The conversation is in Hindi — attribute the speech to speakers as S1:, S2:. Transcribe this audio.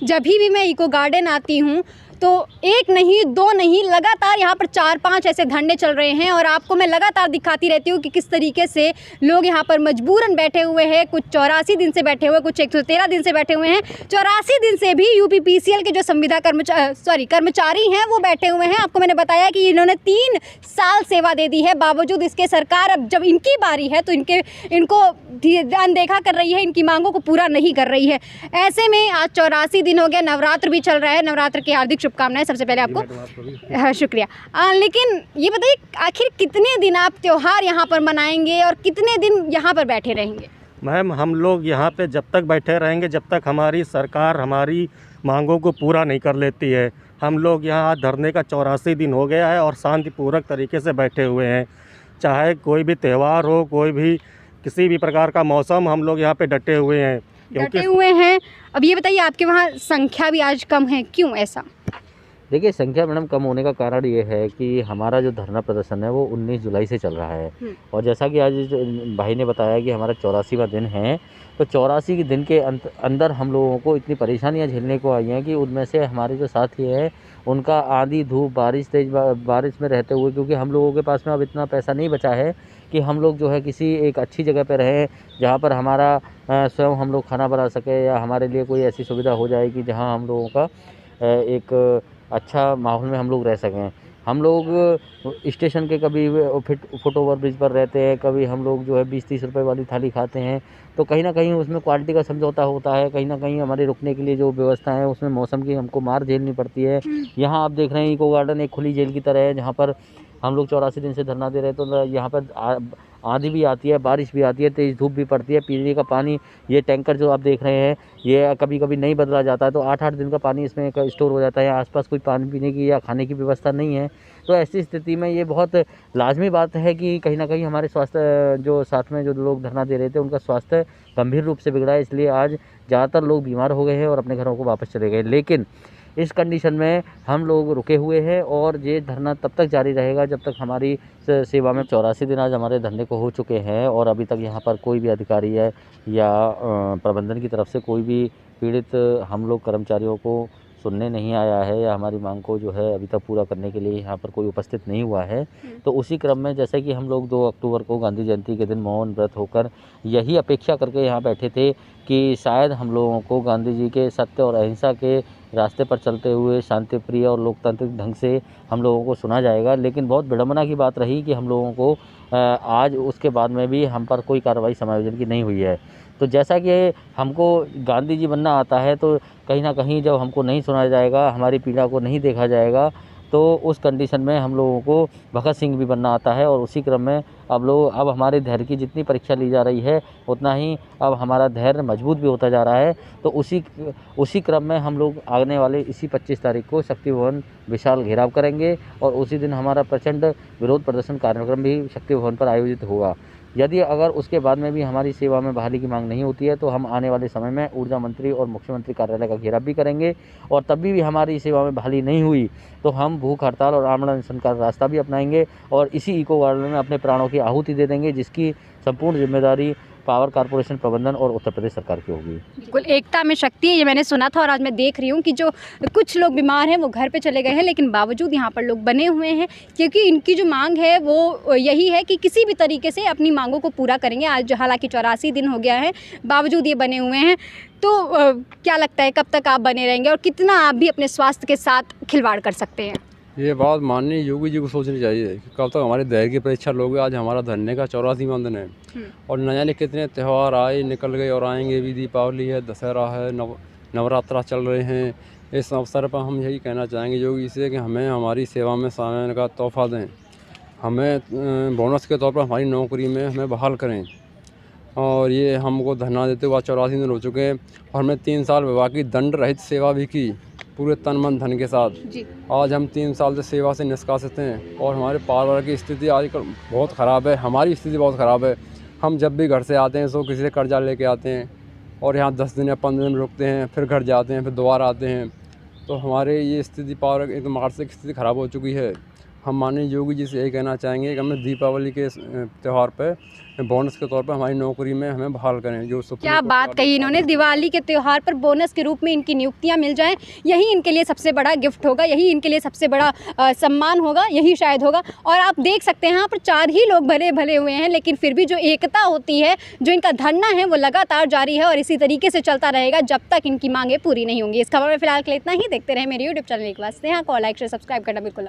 S1: जब भी मैं इको गार्डन आती हूँ तो एक नहीं, दो नहीं, लगातार यहाँ पर 4-5 ऐसे धरने चल रहे हैं और आपको मैं लगातार दिखाती रहती हूँ कि किस तरीके से लोग यहाँ पर मजबूरन बैठे हुए हैं। कुछ 84 दिन से बैठे हुए, कुछ 113 दिन से बैठे हुए हैं। 84 दिन से भी यूपीपीसीएल के जो संविदा कर्मचारी हैं वो बैठे हुए हैं। आपको मैंने बताया कि इन्होंने 3 साल सेवा दे दी है, बावजूद इसके सरकार अब जब इनकी बारी है तो इनको अनदेखा कर रही है, इनकी मांगों को पूरा नहीं कर रही है। ऐसे में आज 84 दिन हो गया, नवरात्र भी चल रहा है। नवरात्र की हार्दिक शुभकामनाएं सबसे पहले आपको। हाँ, शुक्रिया। लेकिन ये बताइए, आखिर कितने दिन आप त्यौहार यहाँ पर मनाएंगे और कितने दिन यहाँ पर बैठे रहेंगे?
S2: मैम, हम लोग यहाँ पे जब तक बैठे रहेंगे जब तक हमारी सरकार हमारी मांगों को पूरा नहीं कर लेती है। हम लोग यहाँ धरने का 84 दिन हो गया है और शांतिपूर्वक तरीके से बैठे हुए हैं। चाहे कोई भी त्यौहार हो, कोई भी किसी भी प्रकार का मौसम, हम लोग यहाँ पे डटे हुए हैं।
S1: डटे हुए हैं। अब ये बताइए, आपके वहाँ संख्या भी आज कम है, क्यों ऐसा?
S3: देखिए, संख्या मैडम कम होने का कारण ये है कि हमारा जो धरना प्रदर्शन है वो 19 जुलाई से चल रहा है। और जैसा कि आज भाई ने बताया कि हमारा 84वां दिन है, तो 84 के दिन के अंदर हम लोगों को इतनी परेशानियां झेलने को आई हैं कि उनमें से हमारे जो साथी हैं उनका आंधी धूप बारिश तेज बारिश में रहते हुए, क्योंकि हम लोगों के पास में अब इतना पैसा नहीं बचा है कि हम लोग जो है किसी एक अच्छी जगह पर रहें जहाँ पर हमारा स्वयं हम लोग खाना बना सके, या हमारे लिए कोई ऐसी सुविधा हो जाए कि जहाँ हम लोगों का एक अच्छा माहौल में हम लोग रह सकें। हम लोग स्टेशन के कभी फुट ओवर ब्रिज पर रहते हैं, कभी हम लोग जो है 20-30 रुपए वाली थाली खाते हैं। तो कहीं ना कहीं उसमें क्वालिटी का समझौता होता है, कहीं ना कहीं हमारे रुकने के लिए जो व्यवस्था है उसमें मौसम की हमको मार झेलनी पड़ती है। यहाँ आप देख रहे हैं इको गार्डन एक खुली जेल की तरह है, जहाँ पर हम लोग 84 दिन से धरना दे रहे हैं। तो यहाँ पर आंधी भी आती है, बारिश भी आती है, तेज़ धूप भी पड़ती है। पीने का पानी, ये टैंकर जो आप देख रहे हैं, ये कभी कभी नहीं बदला जाता है, तो 8-8 दिन का पानी इसमें स्टोर हो जाता है। आसपास कोई पानी पीने की या खाने की व्यवस्था नहीं है। तो ऐसी स्थिति में ये बहुत लाजमी बात है कि कहीं ना कहीं हमारे स्वास्थ्य, जो साथ में जो लोग धरना दे रहे थे, उनका स्वास्थ्य गंभीर रूप से बिगड़ा है। इसलिए आज ज़्यादातर लोग बीमार हो गए हैं और अपने घरों को वापस चले गए। लेकिन इस कंडीशन में हम लोग रुके हुए हैं और ये धरना तब तक जारी रहेगा जब तक हमारी सेवा में 84 दिन आज हमारे धरने को हो चुके हैं और अभी तक यहाँ पर कोई भी अधिकारी है या प्रबंधन की तरफ से कोई भी पीड़ित हम लोग कर्मचारियों को सुनने नहीं आया है, या हमारी मांग को जो है अभी तक पूरा करने के लिए यहाँ पर कोई उपस्थित नहीं हुआ है। तो उसी क्रम में जैसे कि हम लोग 2 अक्टूबर को गांधी जयंती के दिन मौन व्रत होकर यही अपेक्षा करके यहाँ बैठे थे कि शायद हम लोगों को गांधी जी के सत्य और अहिंसा के रास्ते पर चलते हुए शांति प्रिय और लोकतांत्रिक ढंग से हम लोगों को सुना जाएगा। लेकिन बहुत विडंबना की बात रही कि हम लोगों को आज उसके बाद में भी हम पर कोई कार्रवाई समायोजन की नहीं हुई है। तो जैसा कि हमको गांधी जी बनना आता है, तो कहीं ना कहीं जब हमको नहीं सुना जाएगा, हमारी पीड़ा को नहीं देखा जाएगा, तो उस कंडीशन में हम लोगों को भगत सिंह भी बनना आता है। और उसी क्रम में अब हमारे धैर्य की जितनी परीक्षा ली जा रही है, उतना ही अब हमारा धैर्य मजबूत भी होता जा रहा है। तो उसी क्रम में हम लोग आने वाले इसी 25 तारीख को शक्ति भवन विशाल घेराव करेंगे और उसी दिन हमारा प्रचंड विरोध प्रदर्शन कार्यक्रम भी शक्ति भवन पर आयोजित होगा। यदि अगर उसके बाद में भी हमारी सेवा में बहाली की मांग नहीं होती है, तो हम आने वाले समय में ऊर्जा मंत्री और मुख्यमंत्री कार्यालय का घेराव भी करेंगे। और तब भी हमारी सेवा में बहाली नहीं हुई तो हम भूख हड़ताल और आमरण अनशन का रास्ता भी अपनाएंगे और इसी इको गार्डन में अपने प्राणों की आहुति दे देंगे, जिसकी संपूर्ण जिम्मेदारी पावर कॉर्पोरेशन प्रबंधन और उत्तर प्रदेश सरकार की होगी।
S1: बिल्कुल, एकता में शक्ति है, ये मैंने सुना था और आज मैं देख रही हूँ कि जो कुछ लोग बीमार हैं वो घर पे चले गए हैं, लेकिन बावजूद यहाँ पर लोग बने हुए हैं क्योंकि इनकी जो मांग है वो यही है कि किसी भी तरीके से अपनी मांगों को पूरा करेंगे। आज हालांकि 84 दिन हो गया है, बावजूद ये बने हुए हैं। तो क्या लगता है, कब तक आप बने रहेंगे और कितना आप भी अपने स्वास्थ्य के साथ खिलवाड़ कर सकते हैं?
S4: ये बात माननीय योगी जी को सोचनी चाहिए कि कब तक हमारे धैर्य की परीक्षा लोगे। आज हमारा धरने का 84वां दिन है और न जाने कितने त्यौहार आए निकल गए और आएंगे भी। दीपावली है, दशहरा है, नवरात्रा चल रहे हैं। इस अवसर पर हम यही कहना चाहेंगे योगी से कि हमें हमारी सेवा में शामिल का तोहफा दें, हमें बोनस के तौर पर हमारी नौकरी में हमें बहाल करें। और ये हमको धरना देते हुए 84 दिन हो चुके हैं और हमने 3 साल विभाग की दंड रहित सेवा भी की पूरे तन मन धन के साथ जी। आज हम 3 साल से सेवा से निष्कासित हैं और हमारे परिवार की स्थिति आजकल बहुत ख़राब है। हमारी स्थिति बहुत ख़राब है। हम जब भी घर से आते हैं तो किसी से कर्जा लेके आते हैं और यहाँ 10 दिन या 15 दिन रुकते हैं, फिर घर जाते हैं, फिर दोबारा आते हैं। तो हमारे ये स्थिति एक मानसिक स्थिति ख़राब हो चुकी है। हम माननीय योगी जी से यही कहना चाहेंगे कि हमें दीपावली के त्यौहार पे बोनस के तौर पर हमारी नौकरी में हमें बहाल करें। जो सुप्रीम
S1: क्या
S4: कोर्ट
S1: बात
S4: का
S1: कही इन्होंने, दिवाली के त्यौहार पर बोनस के रूप में इनकी नियुक्तियां मिल जाएं, यही इनके लिए सबसे बड़ा गिफ्ट होगा, यही इनके लिए सबसे बड़ा सम्मान होगा, यही शायद होगा। और आप देख सकते हैं यहाँ पर 4 ही लोग भले हुए हैं, लेकिन फिर भी जो एकता होती है, जो इनका धरना है वो लगातार जारी है और इसी तरीके से चलता रहेगा जब तक इनकी मांगें पूरी नहीं होंगी। इस खबर में फिलहाल के लिए इतना ही। देखते रहे मेरे यूट्यूब चैनल एक बार। यहाँ को लाइक शेयर सब्सक्राइब करना बिल्कुल